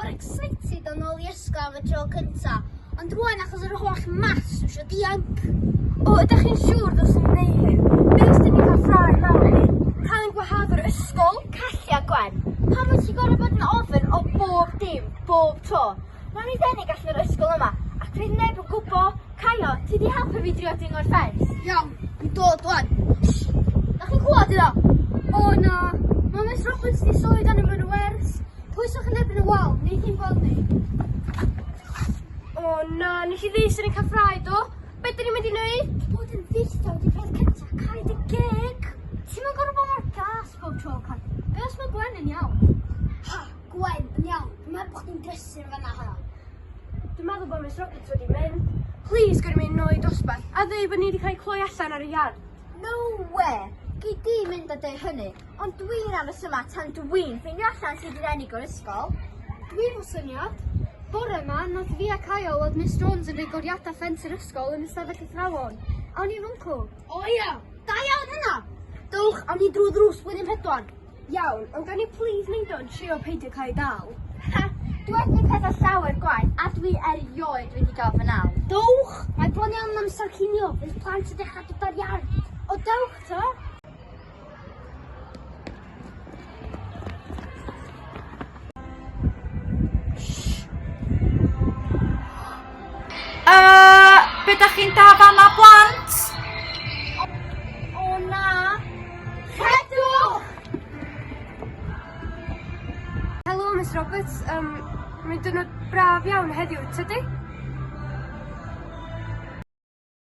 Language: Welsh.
mor excited o'n ôl i ysgol am y tro cynta, ond rwan achos yr holl mas dwi eisiau dianc. O, ydych chi'n siŵr ddylswn i'n neud hyn? Beth ydyn ni'n cael ffrau mawr ni? Cael ein gwahardd o'r ysgol? Callia, Gwen. Pam wyt ti'n gorfod bod yn ofyn o bob dim, bob tro? Rhaid ni denu allan o'r ysgol yma, ac bydd neb yn gwybod. Caio, ti di helpu fi drio ding o'r ffens? Iawn, yn dod wan. Da chi'n clywed iddo? O na, mae Miss Roberts di sylwi dan yn wers. Pwyswch yn erbyn y wal, neu chi'n gweld ni? O na, nes i ddys yn ein cael ffrau do? Be dyn ni'n mynd i wneud? Bod yn ddistaw di peth cyntaf, cael dy geg. Ti'n mynd gorfod bod mor gas bob tro, Caio. Be os mae Gwen yn iawn? Ha, Gwen, yn iawn. Dwi'n meddwl bod chdi'n gysur fan'na ha. Dwi'n meddwl bod Miss Roberts wedi mynd. Please, gyrru mi nôl i dosbarth, a ddweud bod ni wedi cael cloi allan ar y iard. No way! Gei di mynd a dweud hynny, ond dwi'n aros yma tan dwi'n ffeindio allan sydd wedi ennig o'r ysgol. Dwi'n fo syniad. Bore yma, nath fi a Caio weld Miss Jones yn recordiadau ffens yr ysgol yn ystafell athrawon. Awn ni'n wncw. O ia, da iawn hynna! Dwch, awn ni drwy ddrws blwyddyn pedwar. Iawn, ond gan i please neud o'n trio peidio cael ei dal. Ha, dwi wedi pethau llawer gwaith, a dwi erioed wedi gael fy naw. Dwch, mae bron iawn am amser cinio, fydd plant yn dechrau dod ar iard. O dewch ta? Be da chi'n dafarn a blant? O na! Hedwch! Helo, Miss Roberts. Mae'n dynod braf iawn heddiw, tydi?